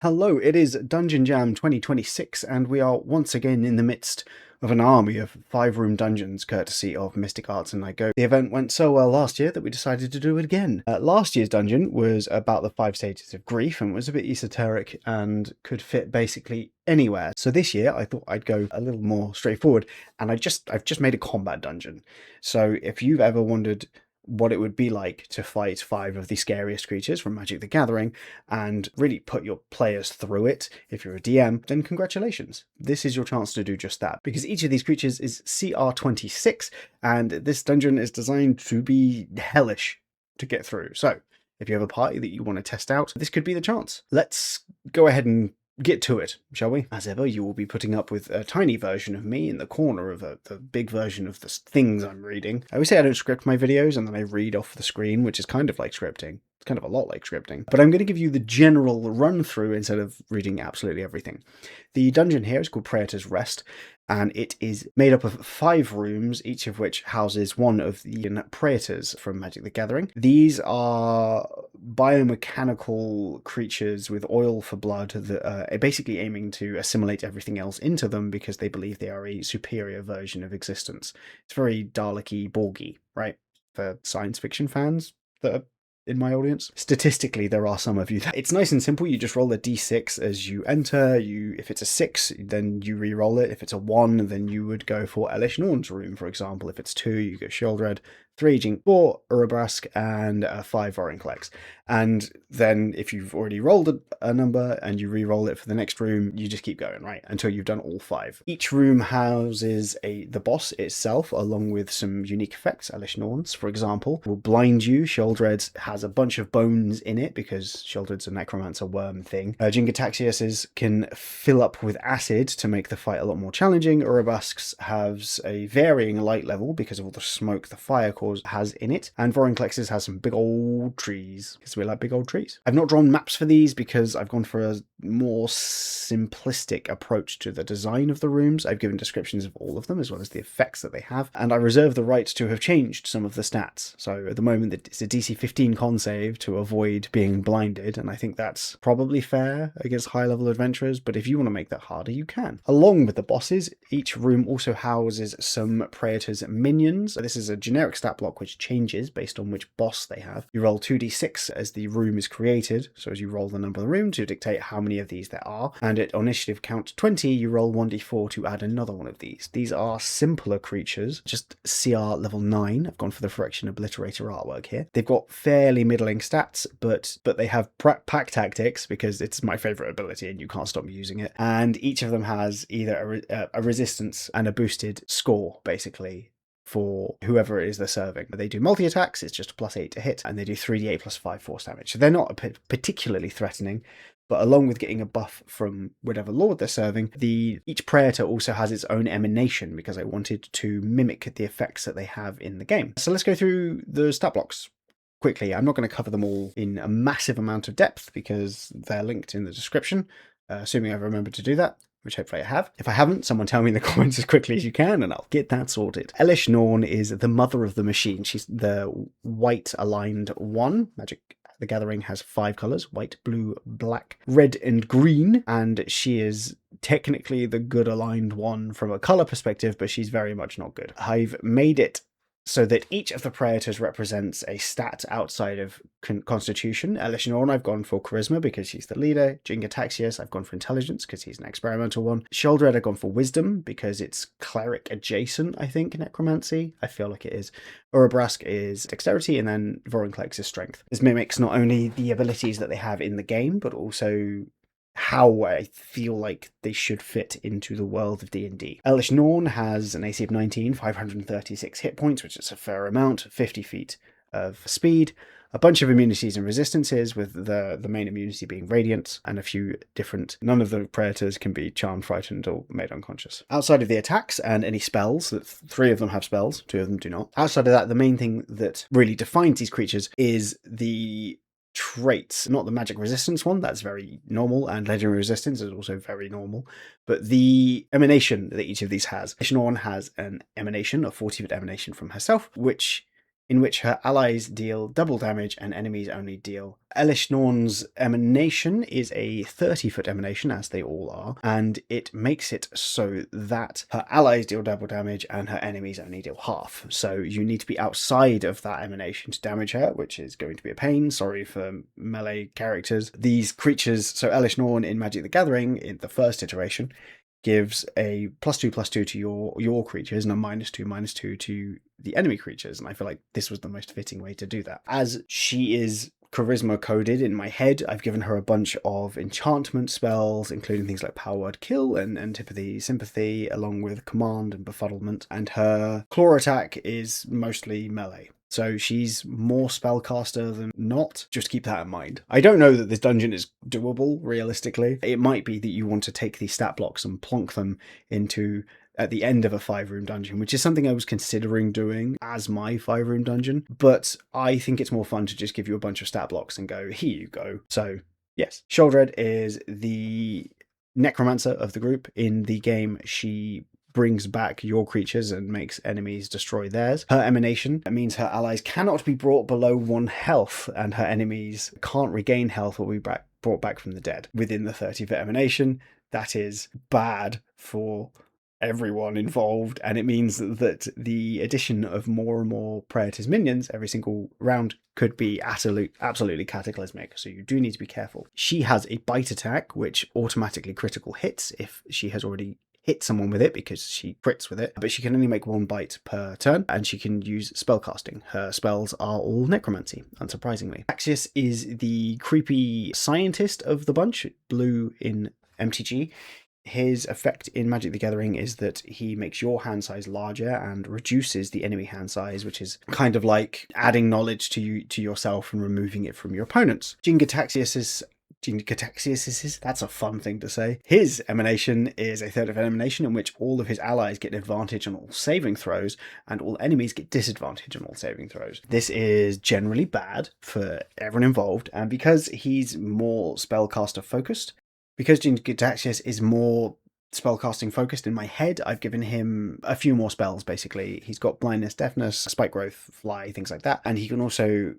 Hello, it is Dungeon Jam 2026, and we are once again in the midst of an army of 5-room dungeons, courtesy of Mystic Arts and I Go. The event went so well last year that we decided to do it again. Last year's dungeon was about the 5 stages of grief and was a bit esoteric and could fit basically anywhere. So this year I thought I'd go a little more straightforward, and I've just made a combat dungeon. So if you've ever wondered what it would be like to fight 5 of the scariest creatures from Magic the Gathering and really put your players through it, if you're a DM, then congratulations. This is your chance to do just that, because each of these creatures is CR26, and this dungeon is designed to be hellish to get through. So if you have a party that you want to test out, this could be the chance. Let's go ahead and get to it, shall we? As ever, you will be putting up with a tiny version of me in the corner of the big version of the things I'm reading. I always say I don't script my videos and then I read off the screen, which is kind of like scripting. It's kind of a lot like scripting. But I'm going to give you the general run through instead of reading absolutely everything. The dungeon here is called Praetor's Rest, and it is made up of 5 rooms, each of which houses one of the Praetors from Magic the Gathering. These are biomechanical creatures with oil for blood that are basically aiming to assimilate everything else into them because they believe they are a superior version of existence. It's very Dalek-y, Borgy, right? For science fiction fans that are in my audience. Statistically, there are some of you. It's nice and simple. You just roll a d6 as you enter. If it's a 6, then you re-roll it. If it's a 1, then you would go for Elish Norn's room, for example. If it's 2, you go Shieldred, 3 Jink, 4 Urabrask, and 5 Vorinclex. And then if you've already rolled a number and you re-roll it for the next room, you just keep going, right, until you've done all 5. Each room houses the boss itself, along with some unique effects. Elish Norn's, for example, will blind you. Shieldred's has a bunch of bones in it because Shieldred's a necromancer worm thing. Jingataxias's can fill up with acid to make the fight a lot more challenging. Urabrask's has a varying light level because of all the smoke the fire has in it, and Vorinclex's has some big old trees because we like big old trees. I've not drawn maps for these because I've gone for a more simplistic approach to the design of the rooms. I've given descriptions of all of them as well as the effects that they have, and I reserve the right to have changed some of the stats. So at the moment it's a DC 15 con save to avoid being blinded, and I think that's probably fair against high level adventurers, but if you want to make that harder, you can. Along with the bosses, each room also houses some Praetor's minions. This is a generic stat block which changes based on which boss they have. You roll 2d6 as the room is created, so as you roll the number of the room to dictate how many of these there are, and at initiative count 20 you roll 1d4 to add another one of these. These are simpler creatures, just CR level 9. I've gone for the Phyrexian Obliterator artwork here. They've got fairly middling stats, but they have pack tactics because it's my favourite ability and you can't stop me using it, and each of them has either a resistance and a boosted score, basically, for whoever it is they're serving. They do multi-attacks, it's just a +8 to hit, and they do 3d8 plus 5 force damage. So they're not particularly threatening, but along with getting a buff from whatever lord they're serving, each Praetor also has its own emanation because I wanted to mimic the effects that they have in the game. So let's go through the stat blocks quickly. I'm not going to cover them all in a massive amount of depth because they're linked in the description, assuming I've remembered to do that, which hopefully I have. If I haven't, someone tell me in the comments as quickly as you can and I'll get that sorted. Elish Norn is the mother of the machine. She's the white aligned one. Magic the Gathering has 5 colours: white, blue, black, red, and green, and she is technically the good aligned one from a colour perspective, but she's very much not good. I've made it so that each of the Praetors represents a stat outside of Constitution. Elish Norn, I've gone for Charisma because she's the leader. Jingataxias, I've gone for Intelligence because he's an experimental one. Shieldred, I've gone for Wisdom because it's Cleric adjacent, I think, Necromancy. I feel like it is. Urabrask is Dexterity, and then Vorinclex is Strength. This mimics not only the abilities that they have in the game, but also how I feel like they should fit into the world of D&D. Elish Norn has an AC of 19, 536 hit points, which is a fair amount, 50 feet of speed, a bunch of immunities and resistances, with the main immunity being Radiant, and a few different. None of the Praetors can be Charmed, Frightened, or Made Unconscious. Outside of the attacks and any spells, 3 of them have spells, 2 of them do not. Outside of that, the main thing that really defines these creatures is the traits, not the magic resistance one, that's very normal, and legendary resistance is also very normal, but the emanation that each of these has. Elish Norn has an emanation, a 40-foot emanation from herself, which in which her allies deal double damage and enemies only deal. Elish Norn's emanation is a 30-foot emanation, as they all are, and it makes it so that her allies deal double damage and her enemies only deal half. So you need to be outside of that emanation to damage her, which is going to be a pain. Sorry for melee characters. These creatures, so Elish Norn in Magic the Gathering, in the first iteration, gives a +2/+2 to your creatures and a -2/-2 to the enemy creatures, and I feel like this was the most fitting way to do that. As she is charisma coded in my head, I've given her a bunch of enchantment spells, including things like Power Word Kill and Antipathy Sympathy, along with Command and Befuddlement, and her claw attack is mostly melee. So she's more spellcaster than not. Just keep that in mind. I don't know that this dungeon is doable, realistically. It might be that you want to take these stat blocks and plonk them into at the end of a 5-room dungeon, which is something I was considering doing as my 5-room dungeon, but I think it's more fun to just give you a bunch of stat blocks and go, here you go. So yes, Sheoldred is the necromancer of the group. In the game, she brings back your creatures and makes enemies destroy theirs. Her emanation means her allies cannot be brought below 1 health, and her enemies can't regain health or be brought back from the dead within the 30-foot emanation. That is bad for everyone involved, and it means that the addition of more and more Praetor's minions every single round could be absolutely cataclysmic, so you do need to be careful. She has a bite attack, which automatically critical hits if she has already hit someone with it, because she crits with it, but she can only make 1 bite per turn, and she can use spellcasting. Her spells are all necromancy, unsurprisingly. Axios is the creepy scientist of the bunch, blue in MTG. His effect in Magic the Gathering is that he makes your hand size larger and reduces the enemy hand size, which is kind of like adding knowledge to yourself and removing it from your opponents. Jin-Gitaxias, that's a fun thing to say. His emanation is a 3rd of an emanation in which all of his allies get advantage on all saving throws and all enemies get disadvantage on all saving throws. This is generally bad for everyone involved, and because he's more spellcaster focused, because Jin-Gitaxias is more spellcasting focused in my head, I've given him a few more spells, basically. He's got Blindness, Deafness, Spike Growth, Fly, things like that, and he can also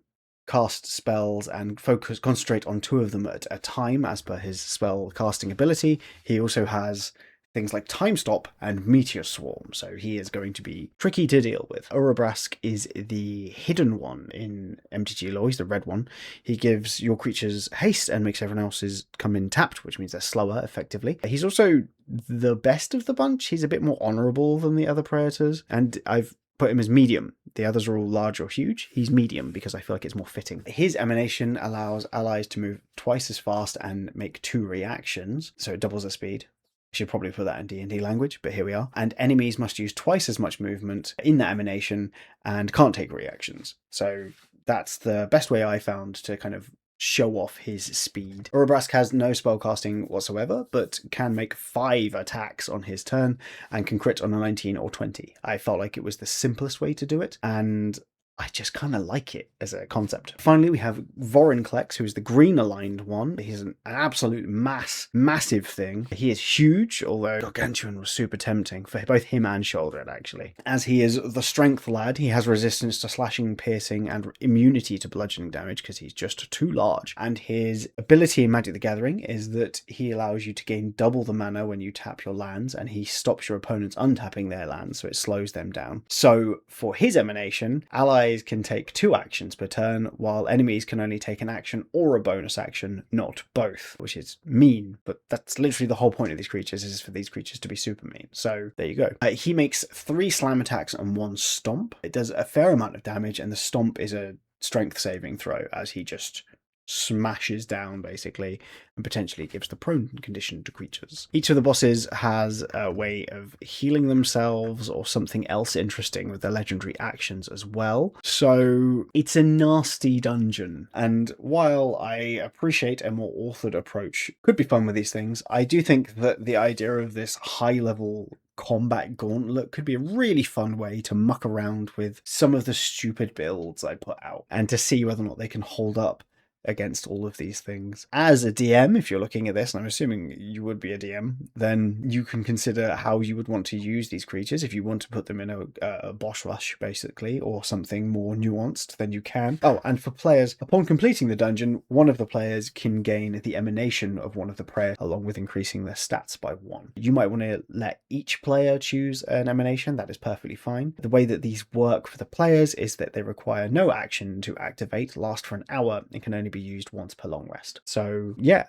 cast spells and concentrate on 2 of them at a time as per his spell casting ability. He also has things like Time Stop and Meteor Swarm, so he is going to be tricky to deal with. Urabrask is the hidden one in MTG lore. He's the red one. He gives your creatures haste and makes everyone else's come in tapped, which means they're slower, effectively. He's also the best of the bunch. He's a bit more honourable than the other Praetors, and I've put him as medium. The others are all large or huge. He's medium because I feel like it's more fitting. His emanation allows allies to move twice as fast and make 2 reactions, so it doubles their speed. Should probably put that in D&D language, but here we are. And enemies must use twice as much movement in that emanation and can't take reactions. So that's the best way I found to kind of show off his speed. Urabrask has no spellcasting whatsoever, but can make 5 attacks on his turn and can crit on a 19 or 20. I felt like it was the simplest way to do it, and I just kind of like it as a concept. Finally, we have Vorinclex, who is the green aligned one. He's an absolute massive thing. He is huge, although Gargantuan was super tempting for both him and Sheoldred, actually. As he is the strength lad, he has resistance to slashing, piercing, and immunity to bludgeoning damage because he's just too large. And his ability in Magic the Gathering is that he allows you to gain double the mana when you tap your lands, and he stops your opponents untapping their lands, so it slows them down. So for his emanation, allies can take 2 actions per turn, while enemies can only take an action or a bonus action, not both, which is mean, but that's literally the whole point of these creatures, is for these creatures to be super mean. So there you go. He makes 3 slam attacks and 1 stomp. It does a fair amount of damage, and the stomp is a strength saving throw as he just smashes down basically and potentially gives the prone condition to creatures. Each of the bosses has a way of healing themselves or something else interesting with their legendary actions as well. So it's a nasty dungeon, and while I appreciate a more authored approach could be fun with these things, I do think that the idea of this high level combat gauntlet could be a really fun way to muck around with some of the stupid builds I put out and to see whether or not they can hold up against all of these things. As a DM, if you're looking at this, and I'm assuming you would be a DM, then you can consider how you would want to use these creatures. If you want to put them in a boss rush, basically, or something more nuanced, then you can. Oh, and for players, upon completing the dungeon, one of the players can gain the emanation of one of the prayers, along with increasing their stats by 1. You might want to let each player choose an emanation. That is perfectly fine. The way that these work for the players is that they require no action to activate, last for an hour, and can only be used once per long rest. So yeah,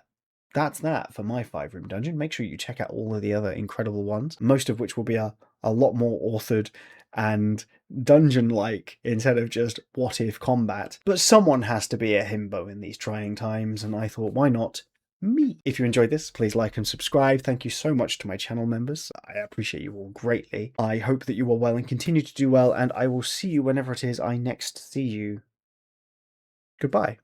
that's that for my 5-room dungeon. Make sure you check out all of the other incredible ones, most of which will be a lot more authored and dungeon-like instead of just what-if combat. But someone has to be a himbo in these trying times, and I thought, why not me? If you enjoyed this, please like and subscribe. Thank you so much to my channel members. I appreciate you all greatly. I hope that you are well and continue to do well, and I will see you whenever it is I next see you. Goodbye.